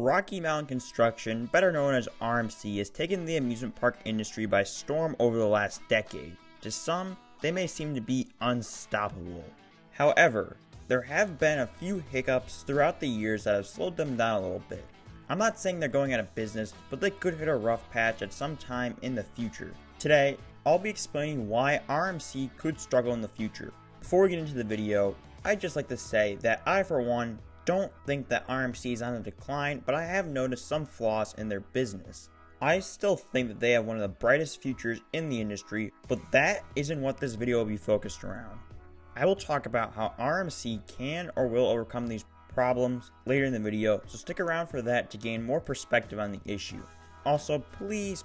Rocky Mountain Construction, better known as RMC, has taken the amusement park industry by storm over the last decade. To some, they may seem to be unstoppable. However, there have been a few hiccups throughout the years that have slowed them down a little bit. I'm not saying they're going out of business, but they could hit a rough patch at some time in the future. Today, I'll be explaining why RMC could struggle in the future. Before we get into the video, I'd just like to say that I, for one, don't think that RMC is on a decline, but I have noticed some flaws in their business. I still think that they have one of the brightest futures in the industry, but that isn't what this video will be focused around. I will talk about how RMC can or will overcome these problems later in the video, so stick around for that to gain more perspective on the issue. Also, please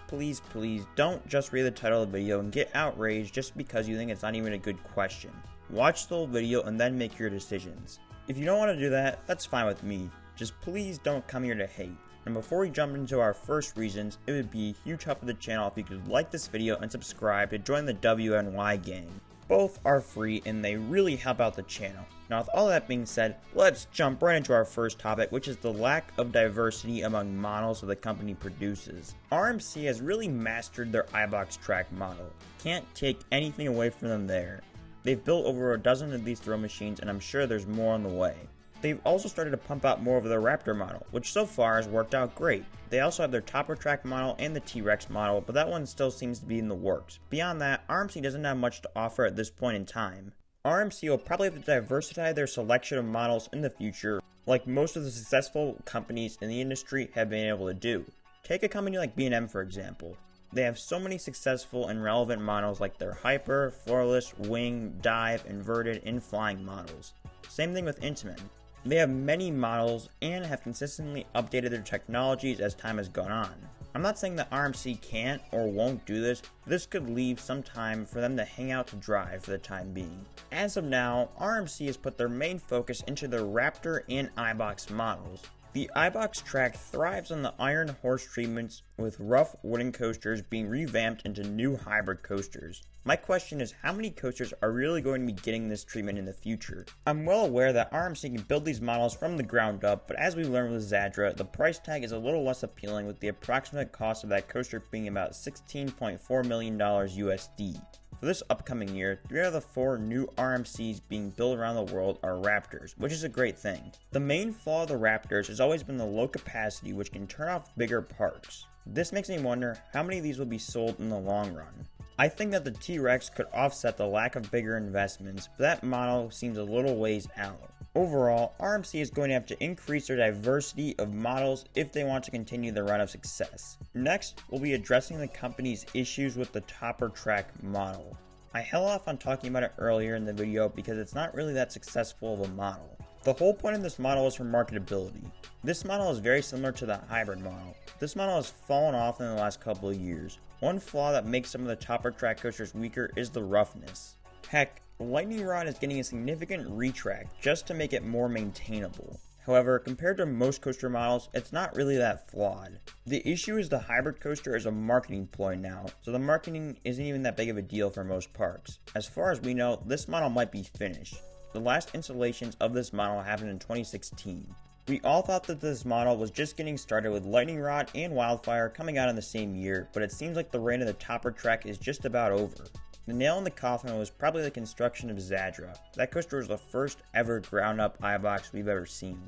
don't just read the title of the video and get outraged just because you think it's not even a good question. Watch the whole video and then make your decisions. If you don't want to do that, that's fine with me. Just please don't come here to hate. And before we jump into our first reasons, it would be a huge help of the channel if you could like this video and subscribe to join the WNY gang. Both are free and they really help out the channel. Now with all that being said, let's jump right into our first topic, which is the lack of diversity among models that the company produces. RMC has really mastered their iBox track model. Can't take anything away from them there. They've built over a dozen of these throw machines and I'm sure there's more on the way. They've also started to pump out more of their Raptor model, which so far has worked out great. They also have their Topper Track model and the T-Rex model, but that one still seems to be in the works. Beyond that, RMC doesn't have much to offer at this point in time. RMC will probably have to diversify their selection of models in the future, like most of the successful companies in the industry have been able to do. Take a company like B&M for example. They have so many successful and relevant models like their Hyper, Floorless, Wing, Dive, Inverted, and Flying models. Same thing with Intamin. They have many models and have consistently updated their technologies as time has gone on. I'm not saying that RMC can't or won't do this, but this could leave some time for them to hang out to dry for the time being. As of now, RMC has put their main focus into their Raptor and iBox models. The iBox track thrives on the iron horse treatments, with rough wooden coasters being revamped into new hybrid coasters. My question is, how many coasters are really going to be getting this treatment in the future? I'm well aware that RMC can build these models from the ground up, but as we learned with Zadra, the price tag is a little less appealing, with the approximate cost of that coaster being about $16.4 million USD. For this upcoming year, 3 out of the 4 new RMCs being built around the world are Raptors, which is a great thing. The main flaw of the Raptors has always been the low capacity, which can turn off bigger parks. This makes me wonder how many of these will be sold in the long run. I think that the T-Rex could offset the lack of bigger investments, but that model seems a little ways out. Overall, RMC is going to have to increase their diversity of models if they want to continue their run of success. Next, we'll be addressing the company's issues with the Topper Track model. I held off on talking about it earlier in the video because it's not really that successful of a model. The whole point of this model is for marketability. This model is very similar to the hybrid model. This model has fallen off in the last couple of years. One flaw that makes some of the Topper Track coasters weaker is the roughness. Heck, the Lightning Rod is getting a significant retract just to make it more maintainable. However, compared to most coaster models, it's not really that flawed. The issue is the hybrid coaster is a marketing ploy now, so the marketing isn't even that big of a deal for most parks. As far as we know, this model might be finished. The last installations of this model happened in 2016. We all thought that this model was just getting started with Lightning Rod and Wildfire coming out in the same year, but it seems like the reign of the Topper Track is just about over. The nail in the coffin was probably the construction of Zadra. That coaster was the first ever ground up iBox we've ever seen.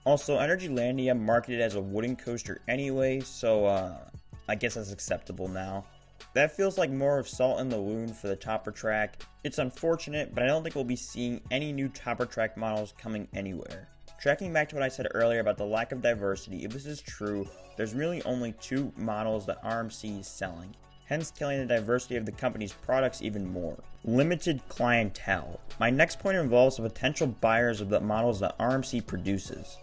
Also, Energylandia marketed as a wooden coaster anyway, so I guess that's acceptable now. That feels like more of salt in the wound for the Topper Track. It's unfortunate, but I don't think we'll be seeing any new Topper Track models coming anywhere. Tracking back to what I said earlier about the lack of diversity, if this is true, there's really only 2 models that RMC is selling, hence killing the diversity of the company's products even more. Limited clientele. My next point involves the potential buyers of the models that RMC produces.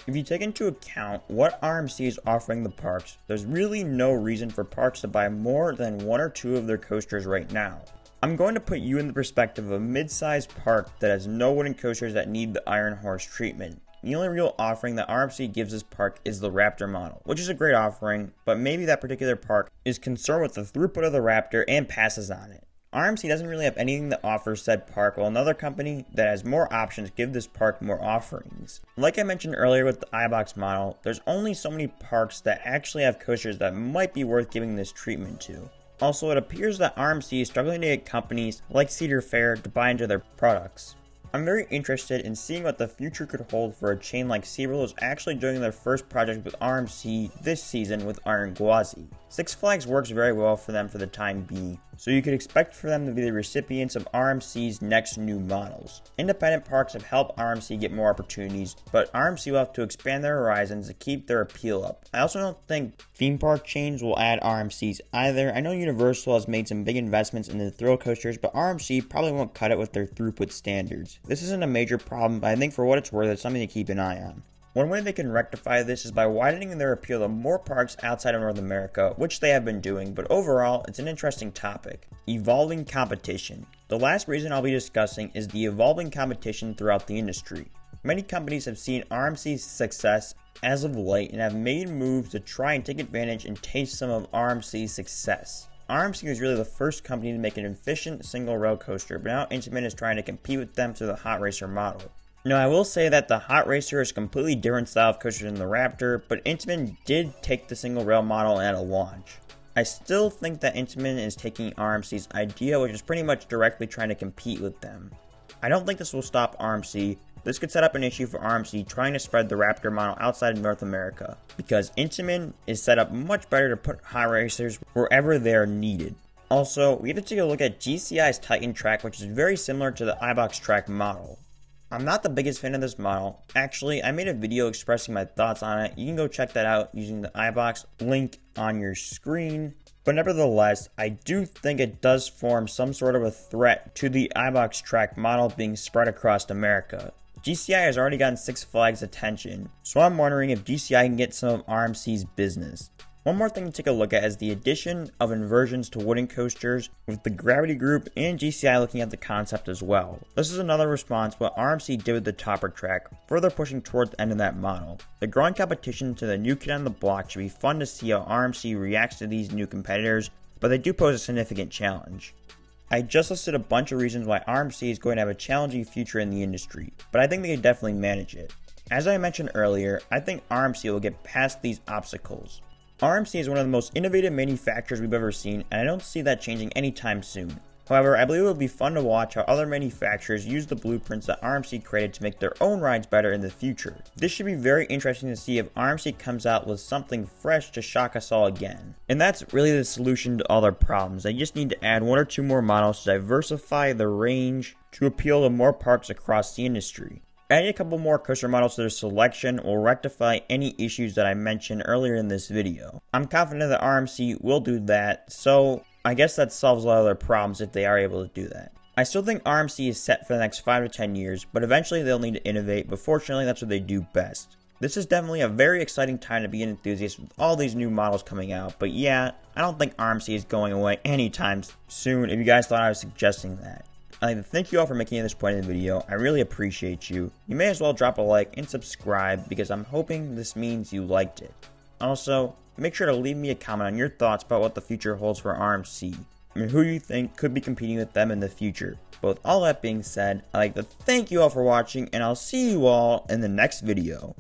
If you take into account what RMC is offering the parks, there's really no reason for parks to buy more than 1 or 2 of their coasters right now. I'm going to put you in the perspective of a mid-sized park that has no wooden coasters that need the Iron Horse treatment. The only real offering that RMC gives this park is the Raptor model, which is a great offering, but maybe that particular park is concerned with the throughput of the Raptor and passes on it. RMC doesn't really have anything that offers said park, while another company that has more options give this park more offerings. Like I mentioned earlier with the iBox model, there's only so many parks that actually have coasters that might be worth giving this treatment to. Also, it appears that RMC is struggling to get companies like Cedar Fair to buy into their products. I'm very interested in seeing what the future could hold for a chain like SeaWorld is actually doing their first project with RMC this season with Iron Gwazi. Six Flags works very well for them for the time being, so you could expect for them to be the recipients of RMC's next new models. Independent parks have helped RMC get more opportunities, but RMC will have to expand their horizons to keep their appeal up. I also don't think theme park chains will add RMCs either. I know Universal has made some big investments in the thrill coasters, but RMC probably won't cut it with their throughput standards. This isn't a major problem, but I think for what it's worth, it's something to keep an eye on. One way they can rectify this is by widening their appeal to more parks outside of North America, which they have been doing, but overall, it's an interesting topic. Evolving competition. The last reason I'll be discussing is the evolving competition throughout the industry. Many companies have seen RMC's success as of late and have made moves to try and take advantage and taste some of RMC's success. RMC was really the first company to make an efficient single rail coaster, but now Intamin is trying to compete with them through the Hot Racer model. Now, I will say that the Hot Racer is a completely different style of coaster than the Raptor, but Intamin did take the single rail model at a launch. I still think that Intamin is taking RMC's idea, which is pretty much directly trying to compete with them. I don't think this will stop RMC. This could set up an issue for RMC trying to spread the Raptor model outside of North America, because Intamin is set up much better to put Hot Racers wherever they are needed. Also, we have to take a look at GCI's Titan track, which is very similar to the iBox track model. I'm not the biggest fan of this model. Actually, I made a video expressing my thoughts on it. You can go check that out using the iBox link on your screen. But nevertheless, I do think it does form some sort of a threat to the iBox track model being spread across America. GCI has already gotten Six Flags' attention, so I'm wondering if GCI can get some of RMC's business. One more thing to take a look at is the addition of inversions to wooden coasters, with the Gravity Group and GCI looking at the concept as well. This is another response to what RMC did with the Topper track, further pushing toward the end of that model. The growing competition to the new kid on the block should be fun to see how RMC reacts to these new competitors, but they do pose a significant challenge. I just listed a bunch of reasons why RMC is going to have a challenging future in the industry, but I think they can definitely manage it. As I mentioned earlier, I think RMC will get past these obstacles. RMC is one of the most innovative manufacturers we've ever seen, and I don't see that changing anytime soon. However, I believe it will be fun to watch how other manufacturers use the blueprints that RMC created to make their own rides better in the future. This should be very interesting to see if RMC comes out with something fresh to shock us all again. And that's really the solution to all their problems. They just need to add one or two more models to diversify the range to appeal to more parks across the industry. Adding a couple more coaster models to their selection will rectify any issues that I mentioned earlier in this video. I'm confident that RMC will do that, so I guess that solves a lot of their problems if they are able to do that. I still think RMC is set for the next 5 to 10 years, but eventually they'll need to innovate, but fortunately that's what they do best. This is definitely a very exciting time to be an enthusiast with all these new models coming out, but yeah, I don't think RMC is going away anytime soon if you guys thought I was suggesting that. I'd like to thank you all for making it to this point in the video. I really appreciate you. You may as well drop a like and subscribe because I'm hoping this means you liked it. Also, make sure to leave me a comment on your thoughts about what the future holds for RMC and who you think could be competing with them in the future. But with all that being said, I'd like to thank you all for watching and I'll see you all in the next video.